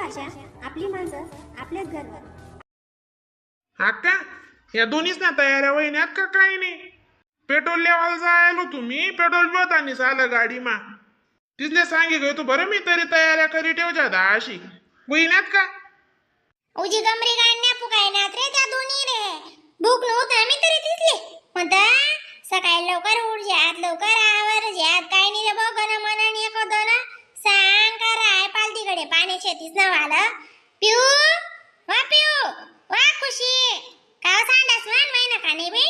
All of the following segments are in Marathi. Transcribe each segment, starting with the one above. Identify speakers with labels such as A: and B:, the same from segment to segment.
A: भाषा, आपली माणसं, आपल्याच घरवर.
B: अक्का या दोन्हीच ना तयाऱ्या वहिन्यात का काही नाही. पेट्रोल लेवायला जायलो तुम्ही पेट्रोल पिवतानी आलं गाडी मा तिथले सांगे गे तू बरं मी तरी तयाऱ्या करी ठेवच्या अशी वहिन्यात का
C: उजी गमरी गाडण्या फुकायनात रे त्या दोन्ही रे. भूक नव्हतं आम्ही तरी तिथले म्हणता सकाळी लवकर उठ जात लवकर आवर जात काही नाही रे बघ ना मनाने एखादं ना सांग का राय पालतीकडे पाणी शेतीच न वालं. पिऊ वा खुशी काय सांडास मान महिना का नाही बे.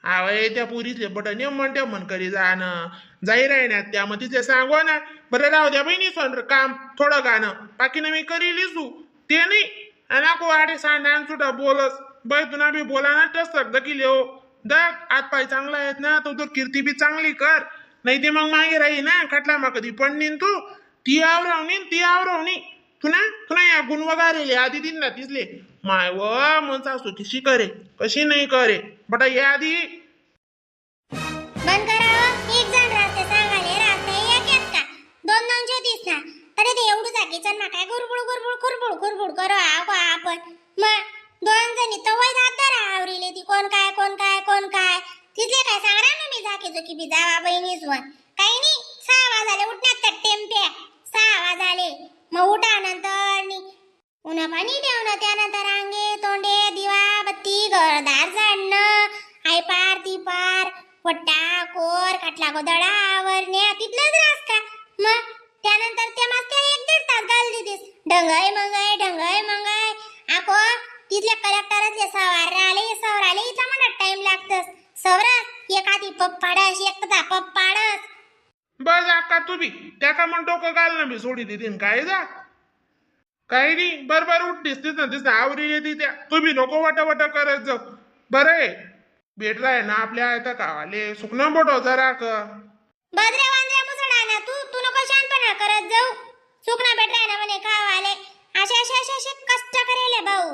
B: आवय त्या पुरीतले बटन म्हणते मन करी जाणं जाई राहण्यात त्या मग तिथे सांगू ना बरं राहू द्या बहिणी सोन काम थोडं गाणं बाकीनं मी करील तू ते नाही नको वाटे सांडान सुद्धा बोलस बाई तुला बी बोला ना टसक दकील हो दक हात पाय चांगला आहेत ना तो कीर्ती बी चांगली कर नाही ते मग मागे राही ना खटला मग कधी पडणीन तू ती आवरवणी तुला या गुण वगारेले आधी दिन ना तिथले माय व मन सासू कशी करे कशी नाही करे बटा या आधी
C: बंद करावं. एक जण राहते सांगाले राहते एक का दोन शेतीस ना तरी ते एवढं जागीचं ना काय गुरबुड करो आपण मग दोन जणी तवय जात आवरीले ती कोण काय तिथले काय सांगणार ना मी झाकी जोकी बी जावा बहिणीच वन काही नाही 6 वाजले उठण्यात तर टेम्प्या 6 वाजले मग उठा नंतर उन्हा पाणी ठेवणं त्यानंतर अंगे तोंडे दिवा बत्ती घरदार झाडणं आई पार ती पार वट्टा कोर काटला गोदडा आवरण्या तिथलंच रास का मग त्यानंतर त्या मागच्या 1-1.5 तास घाल देतेस ढंगाई मंगाई आको तिथल्या कलेक्टरच सवार आले इथं म्हणा टाइम लागतस सवरात एखादी पप्पाडस एकदा पप्पाडस
B: बस अक्का तू बी त्या का मग डोकं घाल ना मी सोडी देतीन काय जा काही नाही बरोबर उठतीस तिथं आवरी येते त्या तू बी नको वट करत जाऊ बरं भेटलाय ना आपल्या आहे कावाले सुकणं बोटो जरा
C: बदरे वांद्रे मुसडा ना तू नको शांतपणा करत जाऊ सुकणं भेटलाय ना म्हणे कावाले असे कष्ट करेले भाऊ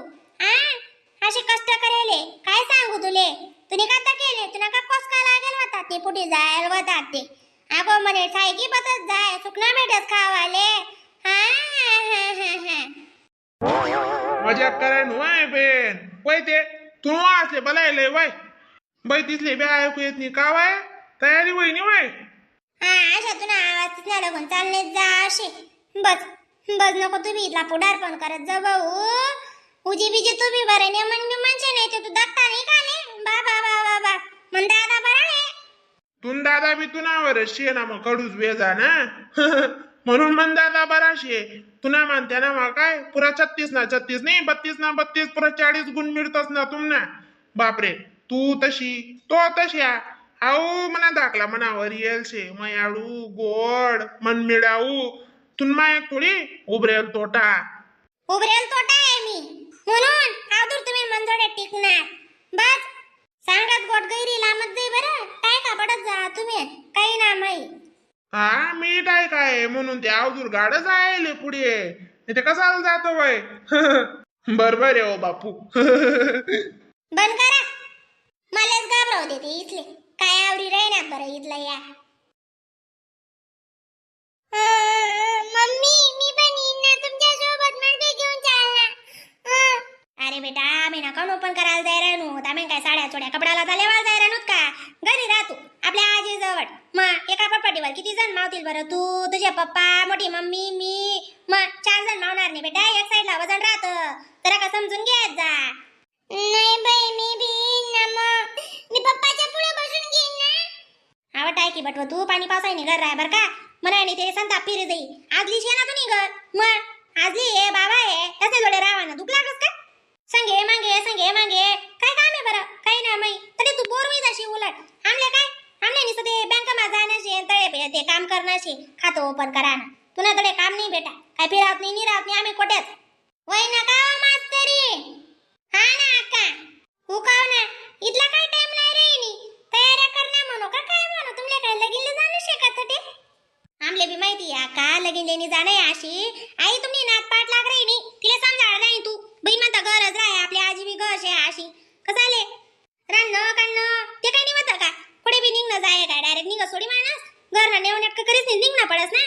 C: असे कष्ट करेले काय सांगू तुने का केले तुला का कोसका लागेल होता ते पुढे जायला होता ते आगो म्हणे सायकी बतच जाय सुकणं भेटत खावाले
B: मजाक कराय नुय बेन वय ते तू असले बलायले वय बाई तिथले बे ऐकू येत नाही का वय तयारी वय वय
C: अशा तुला आवाज तिथल्या लागून चालले जा असे बस नको तुम्ही इथला पुढार पण करत जा भाऊ उजी बिजी तुम्ही बरे ने म्हणजे नाही तू दत्ता नाही काले बाबा मन दादा बरा आहे
B: तुन दादा बी तुनावर शे ना मग कडूच बेजा ना म्हणून मन दादा बराशे तुना मानते ना मग काय पुरा 36 ना 36 नाही 32 ना 32 पुरा 40 गुण मिळतस ना तुमना बापरे तू तशी तो तशा आऊ मना दाखला मनावर येलशे मयाळू गोड मन मिळाऊ तुनमा एक थोडी उभरेल तोटा
C: आहे मी म्हणून आदूर तुम्ही मंजोडे टिकणार बस सांगत गोट गैरी लामत जाई बरं काय का पडत जा तुम्ही काही ना माई
B: हा मीठ आहे काय म्हणून ते अवजूर गाडच आहे पुढे ते कसा जातो वय बरोबर आहे ओ बापू
C: बंद करा मलाच घाबरव देते इथले काय आवरी राहण्यात बरं इथला या मम्मी मी पण येईन ना तुमच्या सोबत मडके घेऊन चालना अरे बेटा आम्ही ना काऊन ओपन करायला जाय राहू आम्ही काय साड्या चोड्या कपड्याला चालेवायला जाय राहूत का घरी राहतो आपल्या आजी जवळ मग एका पटपटीवर किती जण मावतील बरं तू तुझे पप्पा मोठी मम्मी मी मग 4 जण मावणार नाही बेटा एक साईडला वजन राहतं जरा का समजून घ्यायच जा नाही बाई मी भी ना मग मी पप्पाच्या पुढे बसून घेईन ना आवट आहे की बटव तू पाणी पावसाय निघर राय बर का म्हणाय ते संताप फिरे जाई आजली शे ना तू निघर मग आजली हे बाबा हे त्याचे जोडे रावा ना दुख लागस का संगे मागे काय काम आहे बरं काही ना माई तरी तू बोर होई जाशी उलट आमले निसते ते बँक मा जाण्याशी तळे ते काम करण्याशी खातं ओपन करा ना तुला तडे काम नाही बेटा काय फिरात नाही निरात नाही आम्ही कोट्यात वय ना का मास्तरी हा ना अक्का हुकाव ना इथला काय टाइम नाही रे नी तयारी करण्या म्हणू का काय म्हणू तुमले काय लगीन जाणं शकत ते आमले बी माहिती आहे का लगीन लेनी जाणे अशी आई तुम्ही नात पाठ लाग रे नी तिला समजाळ नाही तू बहीण म्हणता गरज राय आपली आजी बी गश आहे अशी कसाले रान्न काढणं ते काही नाही का पुढे बी निघणं जाय काय डायरेक्ट निघ सोडी माणस घर ना नेऊन करीच निघणं पडस ना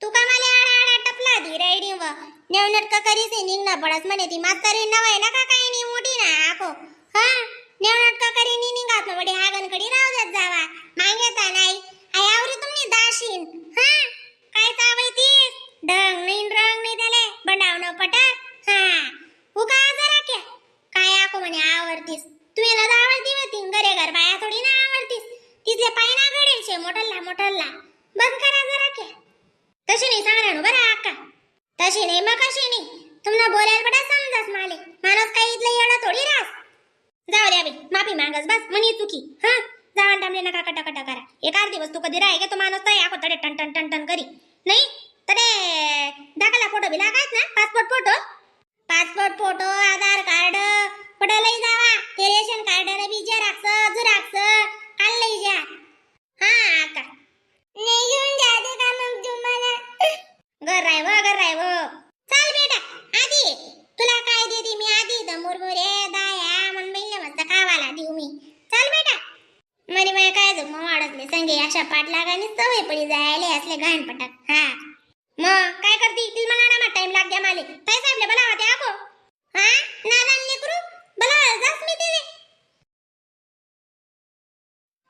C: तू का मला आडा टपला धी रेडी व नेवनट का करी से निघना पडस म्हणे ती म्हातारी नवाय ना का काही नाही मोठी ना आखो हा नेवनट का करी नी निघात ना बडी हागन कडी राव जात जावा मागेता नाही आय आवरी तुम्ही दाशीन हा काय चावई तीस ढंग नाही त्याले बनावणं पटक हा उका जरा क्या काय आको म्हणे आवडतीस तुला तर आवडती होती घरे घर बाया थोडी ना आवडतीस तिथले पाय ना घडेल शे मोठल्ला बंद करा जरा क्या तशी नाही सांगणार बरं अक्का तशी नाही मग कशी नाही तुम्हाला बोलायला बडा समजस माले माणूस काही इथलं येडा थोडी रास जाऊ द्या बी माफी मागस बस मनी चुकी हा जावण टामले नका कटा करा एक अर्धी वस्तू कधी राही तो माणूस तर आको तडे टन करी नाही तडे दाखला फोटो बी लागायच ना पासपोर्ट फोटो आधार कार्ड पडलई जावा ते रेशन कार्ड रे बी झेरॉक्स काल लई जा हा अक्का नाही घेऊन जाते का मग तुम्हाला घर राय वो चल बेटा आधी तुला काय देते मी आधी द मुरमुरे दाया मन बैल मस्त खावाला देऊ मी चल बेटा मरी माय काय जो मग वाढतले संगे अशा पाठ लागानी सवय पडी जायले असले घाण पटक हा मग काय करती ती मला ना टाइम लाग द्या माले काय साहेबले बोलावा ते आको हा नादान लेकरू बोलावा जास मी ते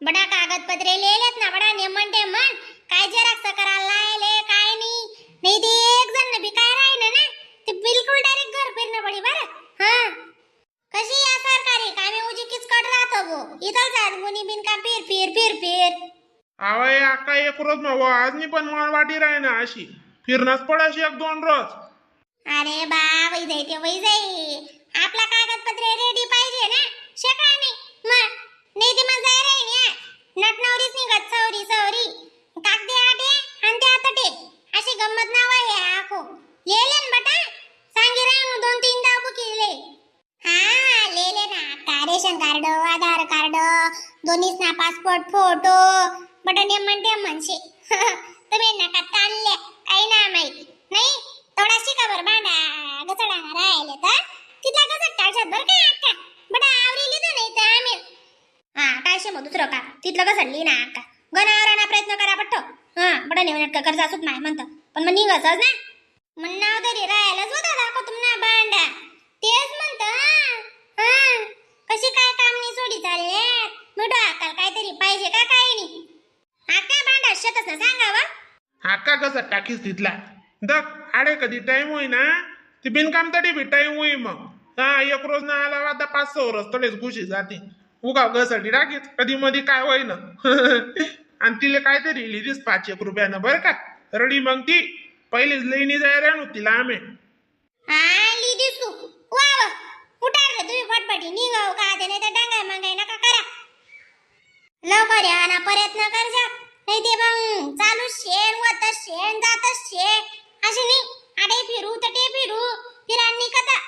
C: बडा कागदपत्रे लिहिलेत ना बडा नेमन टेमन काय झेरॉक्स करायला लायले काय नाही ते एक जण बी काय राहिलं ना ते बिलकुल डायरेक्ट घर फिरणं पडी बरं हा कशी या सरकारी कामे उजी किचकट राहतो गो इथं जात गुनी बिन का फिर
B: आवय अक्का एक रोज मग आजनी पण मला वाटी राही ना अशी फिरणंच पडाशी एक 2 रोज
C: अरे बा वै जाई आपला कागदपत्रे रेडी पाहिजे ना शेका नाही मग नाही ते मग जाय राही ना नटनवरीच निघत सौरी कागदे आटे आणि ते आतटे अशी गंमत नाव आहे आखो लेलेन बटा सांगी राहून 2-3 दाबू केले हा लेले ना का रेशन कार्ड आधार कार्ड दोन्हीच ना पासपोर्ट फोटो बटा नेमन ते म्हणशे तुम्ही नका ताणले काही ना माहिती नाही थोडा शिकावर भांडा गचडा राहिले तर तिथला कसं टाळशात बर काय अक्का बटा आवरी लिहिलं नाही तर आम्ही हा काय शे मग दुसरं का तिथलं कसं लिहिना अक्का गणावराना प्रयत्न करा पट्ट हा बटा नेवनट का कर्ज असुत माय म्हणतं पण मग निघसच ना म्हणणार तरी राहायलाच होता दाखव तुम्हाला भांडा तेच म्हणतं हा कशी काय काम नाही सोडी चालले मोठं अक्काल काहीतरी पाहिजे का काही नाही अक्का भांडा शेतच ना सांगावा
B: अक्का कसं टाकीस तिथला दक आडे कधी टाइम होई ना ती बिनकाम तरी बी टाइम होई मग हा एक रोज ना आला वादा 5-6 रोज तडेच घुशी जाते उगा गसाठी राखीच कधी मधी काय होई ना आणि तिला काहीतरी लिहिलीस 5-1 रुपयानं बरं का रडी मग ती पहिलीच लईनी जायला नव्हती तिला आम्ही
C: हा लिहिलीस तू वा उठार रे तुम्ही फटफटी निघाव का ते नाही तर डांगाय मागाय नका करा लवकर या ना प्रयत्न कर जा नाही ते मग चालू शेण जात शे अशी नाही आडे फिरू तटे फिरू फिरांनी कथा